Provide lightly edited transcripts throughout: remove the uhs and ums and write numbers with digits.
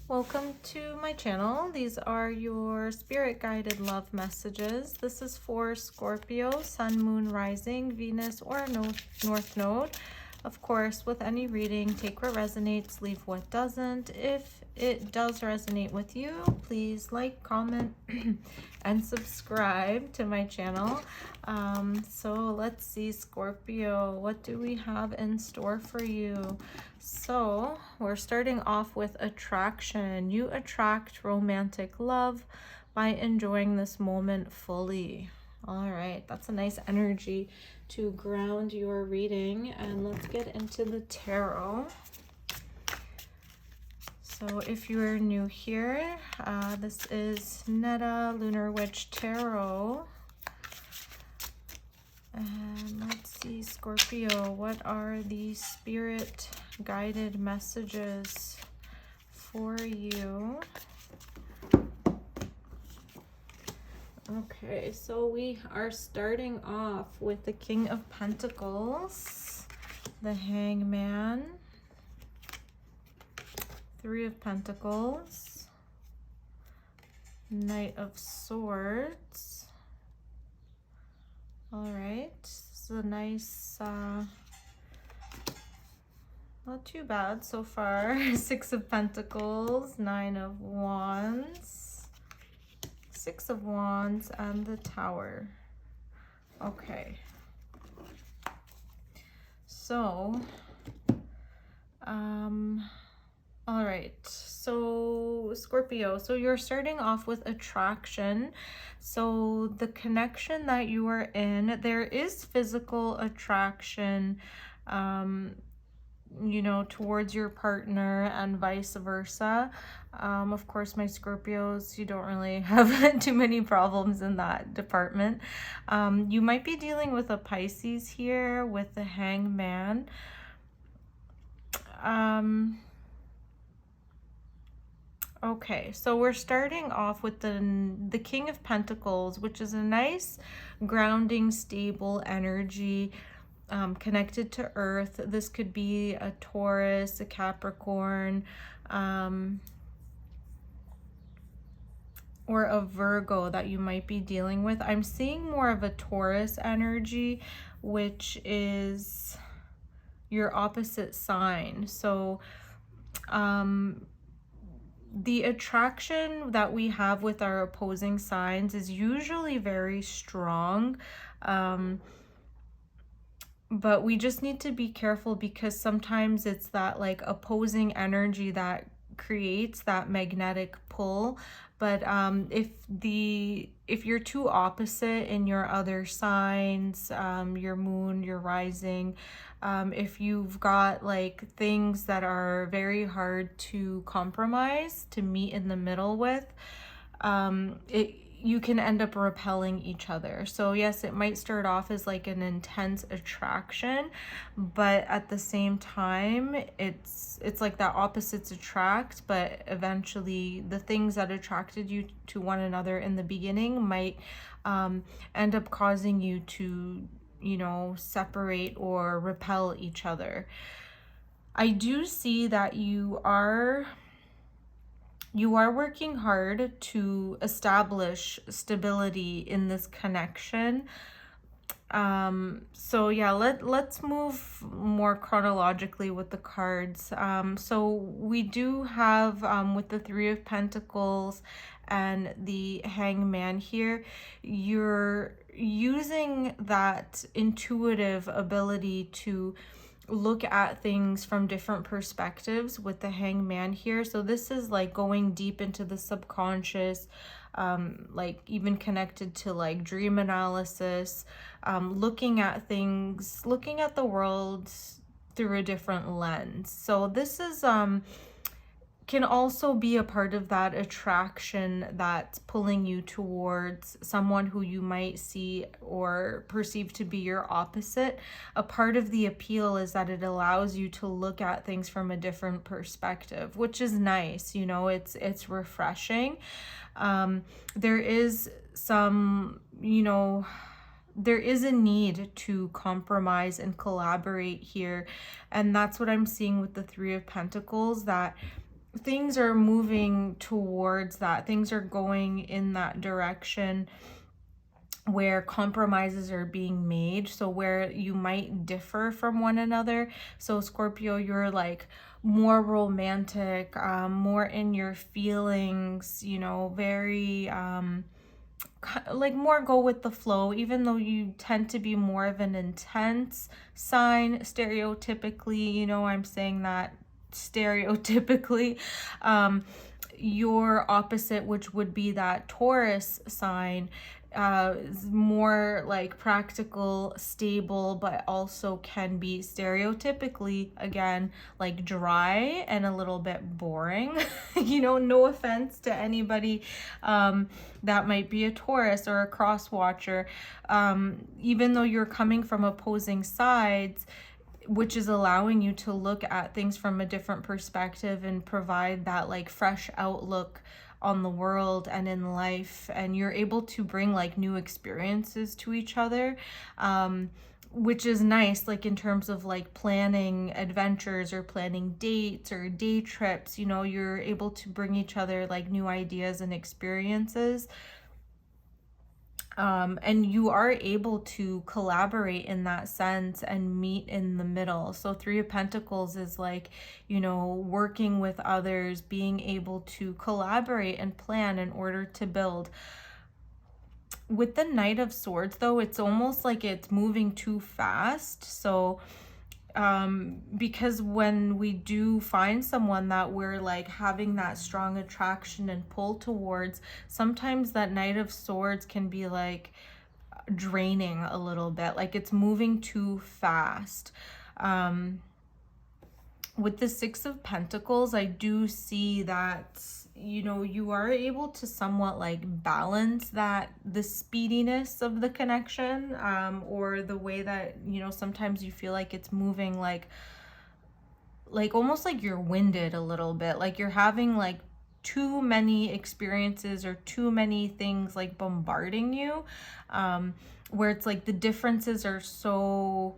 Welcome to my channel. These are your spirit guided love messages. This is for Scorpio, Sun, Moon, Rising, Venus, or North Node. Of course, with any reading, take what resonates, leave what doesn't. If it does resonate with you, please like, comment, and subscribe to my channel. So let's see, Scorpio, what do we have in store for you? So we're starting off with attraction. You attract romantic love by enjoying this moment fully. All right, that's a nice energy to ground your reading. And let's get into the tarot. So if you're new here, this is Netta Lunar Witch Tarot. And let's see, Scorpio, what are the spirit guided messages for you? Okay, so we are starting off with the King of Pentacles, the Hangman, Three of Pentacles, Knight of Swords. All right, this is a nice, not too bad so far. Six of Pentacles, Nine of Wands, Six of Wands, and the Tower. Okay. So, all right, so Scorpio, so you're starting off with attraction. So the connection that you are in, there is physical attraction, you know, towards your partner and vice versa. Of course, my Scorpios, you don't really have too many problems in that department. You might be dealing with a Pisces here with the Hangman. Okay, so we're starting off with the King of Pentacles, which is a nice grounding, stable energy, connected to Earth. This could be a Taurus, a Capricorn, or a Virgo that you might be dealing with. I'm seeing more of a Taurus energy, which is your opposite sign. So, the attraction that we have with our opposing signs is usually very strong, but we just need to be careful because sometimes it's that like opposing energy that creates that magnetic pull. But if you're too opposite in your other signs, your moon, your rising, if you've got like things that are very hard to compromise, to meet in the middle with, you can end up repelling each other. So yes, it might start off as like an intense attraction, but at the same time, it's like that opposites attract, but eventually the things that attracted you to one another in the beginning might end up causing you to, you know, separate or repel each other. I do see that you are working hard to establish stability in this connection. So yeah, let's move more chronologically with the cards. So we do have with the Three of Pentacles and the Hangman here, you're using that intuitive ability to look at things from different perspectives with the Hangman here. So this is like going deep into the subconscious, like even connected to like dream analysis, looking at things, looking at the world through a different lens. So this is can also be a part of that attraction that's pulling you towards someone who you might see or perceive to be your opposite. A part of the appeal is that it allows you to look at things from a different perspective, which is nice. You know, it's refreshing. There is some, you know, there is a need to compromise and collaborate here. And that's what I'm seeing with the Three of Pentacles, that things are moving towards that. Things are going in that direction where compromises are being made, so where you might differ from one another. So Scorpio, you're like more romantic, more in your feelings, you know, very like more go with the flow, even though you tend to be more of an intense sign stereotypically, you know, I'm saying that stereotypically. Your opposite, which would be that Taurus sign, is more like practical, stable, but also can be stereotypically, again, like dry and a little bit boring. You know, no offense to anybody that might be a Taurus or a cross watcher. Even though you're coming from opposing sides, which is allowing you to look at things from a different perspective and provide that like fresh outlook on the world and in life, and you're able to bring like new experiences to each other, which is nice, like in terms of like planning adventures or planning dates or day trips. You know, you're able to bring each other like new ideas and experiences. And you are able to collaborate in that sense and meet in the middle. So Three of Pentacles is like, you know, working with others, being able to collaborate and plan in order to build. With the Knight of Swords, though, it's almost like it's moving too fast. So because when we do find someone that we're like having that strong attraction and pull towards, sometimes that Knight of Swords can be like draining a little bit, like it's moving too fast. With the Six of Pentacles, I do see that, you know, you are able to somewhat like balance that, the speediness of the connection, or the way that, you know, sometimes you feel like it's moving like almost like you're winded a little bit, like you're having like too many experiences or too many things like bombarding you, where it's like the differences are so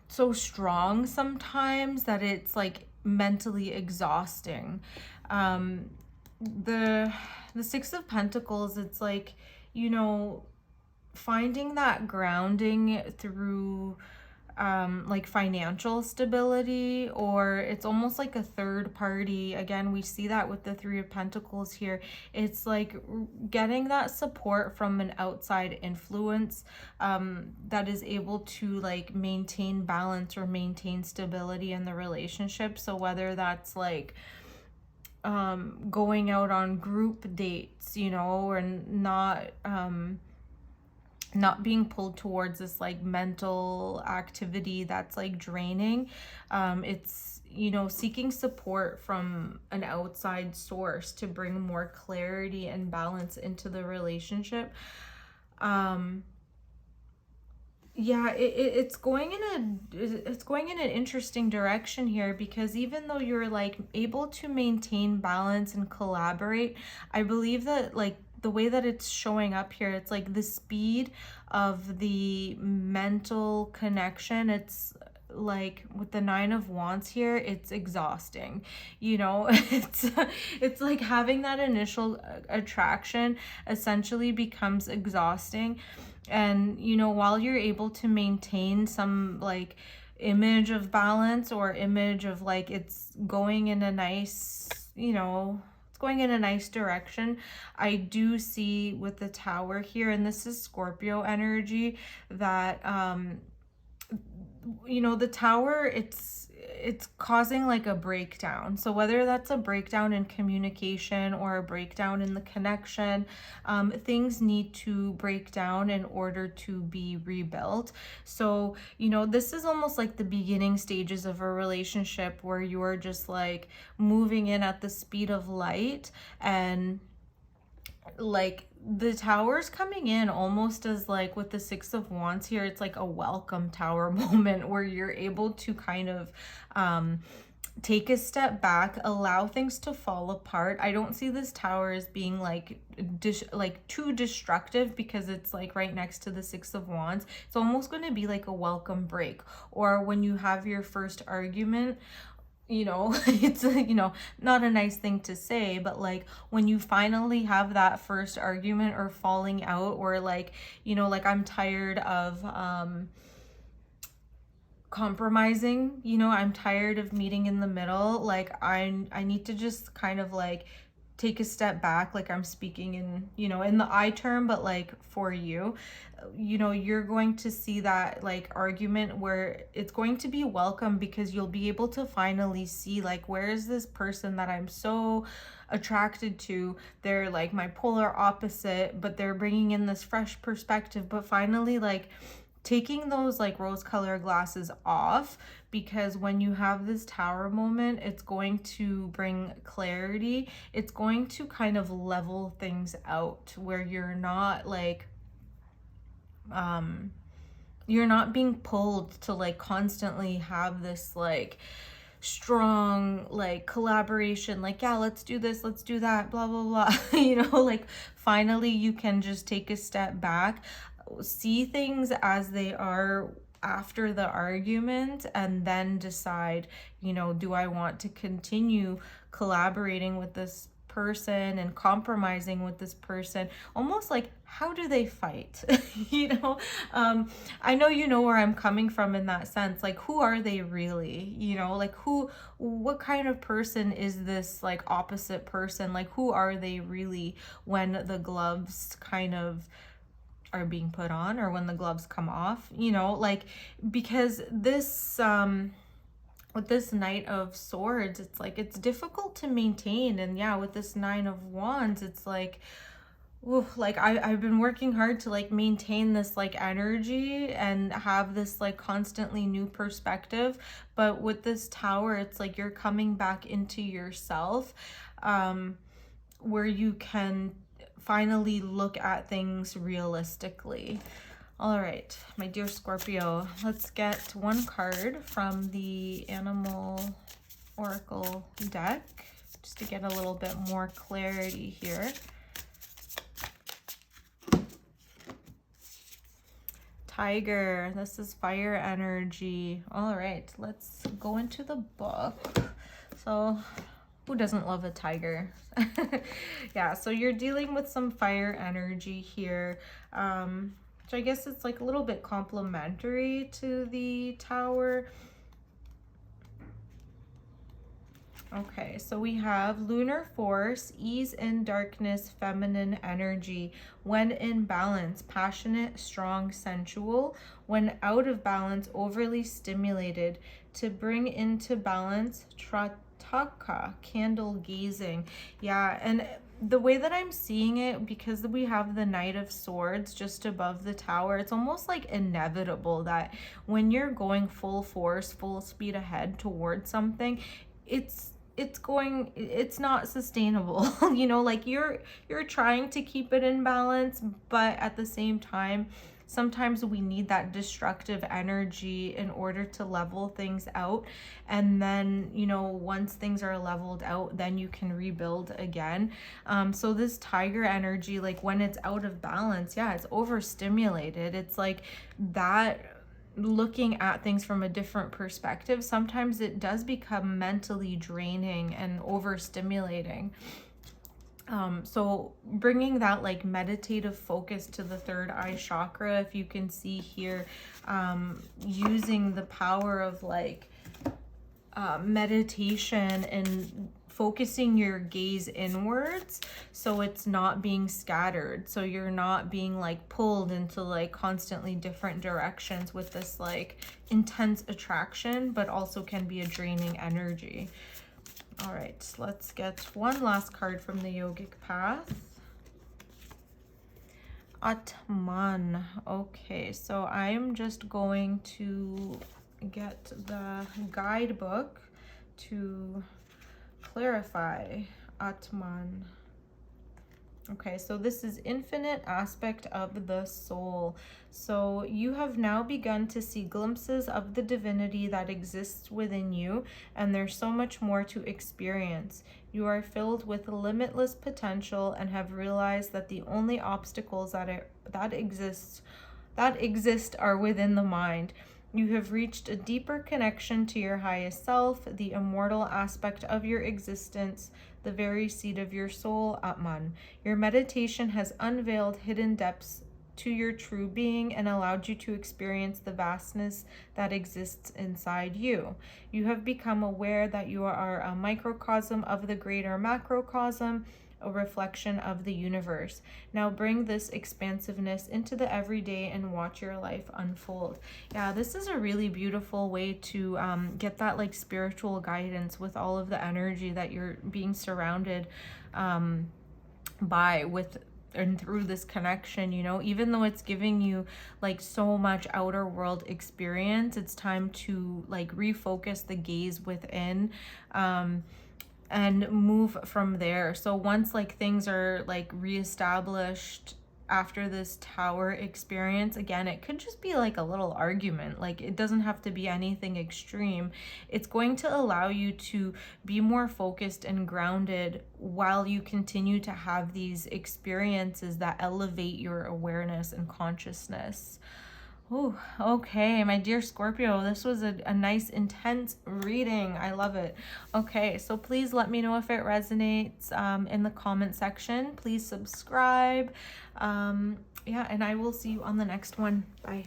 so strong sometimes that it's like mentally exhausting. The Six of Pentacles, it's like, you know, finding that grounding through like financial stability, or it's almost like a third party. Again, we see that with the Three of Pentacles here. It's like getting that support from an outside influence that is able to like maintain balance or maintain stability in the relationship. So whether that's like going out on group dates, you know, or not being pulled towards this like mental activity that's like draining. It's, you know, seeking support from an outside source to bring more clarity and balance into the relationship. Yeah, it's going in an interesting direction here, because even though you're like able to maintain balance and collaborate, I believe that like the way that it's showing up here, it's like the speed of the mental connection, it's like with the Nine of Wands here, it's exhausting, you know. It's like having that initial attraction essentially becomes exhausting. And, you know, while you're able to maintain some like image of balance or image of like it's going in a nice, you know, it's going in a nice direction, I do see with the Tower here, and this is Scorpio energy, that you know, the Tower, it's causing like a breakdown. So whether that's a breakdown in communication or a breakdown in the connection, things need to break down in order to be rebuilt. So, you know, this is almost like the beginning stages of a relationship where you're just like moving in at the speed of light, and like the Tower's coming in almost as like with the Six of Wands here, it's like a welcome Tower moment where you're able to kind of take a step back, allow things to fall apart. I don't see this Tower as being like too destructive, because it's like right next to the Six of Wands. It's almost going to be like a welcome break, or when you have your first argument, it's, not a nice thing to say, but like when you finally have that first argument or falling out, or like, like I'm tired of compromising, I'm tired of meeting in the middle. Like I need to just kind of like take a step back. Like I'm speaking in, in the I term, but like for you, you're going to see that like argument where it's going to be welcome, because you'll be able to finally see like, where is this person that I'm so attracted to? They're like my polar opposite, but they're bringing in this fresh perspective. But finally, like taking those like rose colored glasses off, because when you have this tower moment, it's going to bring clarity. It's going to kind of level things out, where you're not like you're not being pulled to like constantly have this like strong like collaboration, like, yeah, let's do this, let's do that, blah blah blah. Like finally you can just take a step back, see things as they are after the argument, and then decide, do I want to continue collaborating with this person and compromising with this person? Almost like, how do they fight? I know where I'm coming from in that sense. Like, who are they really? Like, what kind of person is this like opposite person? Like, who are they really when the gloves kind of are being put on, or when the gloves come off? Like, because this with this Knight of Swords, it's like it's difficult to maintain. And yeah, with this Nine of Wands, it's like, oof, like I've been working hard to like maintain this like energy and have this like constantly new perspective. But with this Tower, it's like you're coming back into yourself, where you can finally look at things realistically. All right, my dear Scorpio, let's get one card from the Animal Oracle deck, just to get a little bit more clarity here. Tiger, this is fire energy. All right, let's go into the book. So, who doesn't love a tiger? Yeah, so you're dealing with some fire energy here. Which I guess it's like a little bit complementary to the Tower. Okay, so we have lunar force, ease in darkness, feminine energy. When in balance, passionate, strong, sensual. When out of balance, overly stimulated. To bring into balance, trataka, candle gazing. Yeah, and the way that I'm seeing it, because we have the Knight of Swords just above the Tower, it's almost like inevitable that when you're going full force, full speed ahead towards something, it's not sustainable. Like you're trying to keep it in balance, but at the same time, sometimes we need that destructive energy in order to level things out. And then, once things are leveled out, then you can rebuild again. So this tiger energy, like when it's out of balance, yeah, it's overstimulated. It's like that, looking at things from a different perspective, sometimes it does become mentally draining and overstimulating. So bringing that like meditative focus to the third eye chakra, if you can see here, using the power of like meditation and focusing your gaze inwards, so it's not being scattered, so you're not being like pulled into like constantly different directions with this like intense attraction, but also can be a draining energy. All right, let's get one last card from the Yogic Path. Atman. Okay, so I'm just going to get the guidebook to clarify Atman. Okay, so this is infinite aspect of the soul. So you have now begun to see glimpses of the divinity that exists within you, and there's so much more to experience. You are filled with limitless potential and have realized that the only obstacles that exist are within the mind. You have reached a deeper connection to your highest self, the immortal aspect of your existence, the very seat of your soul, Atman. Your meditation has unveiled hidden depths to your true being and allowed you to experience the vastness that exists inside you. You have become aware that you are a microcosm of the greater macrocosm, a reflection of the universe. Now bring this expansiveness into the everyday and watch your life unfold. Yeah, this is a really beautiful way to get that like spiritual guidance with all of the energy that you're being surrounded by with and through this connection. You know, even though it's giving you like so much outer world experience, it's time to like refocus the gaze within and move from there. So once like things are like reestablished after this tower experience, again, it could just be like a little argument. Like it doesn't have to be anything extreme. It's going to allow you to be more focused and grounded while you continue to have these experiences that elevate your awareness and consciousness. Oh, okay, my dear Scorpio, this was a nice, intense reading. I love it. Okay, so please let me know if it resonates in the comment section. Please subscribe. Yeah, and I will see you on the next one. Bye.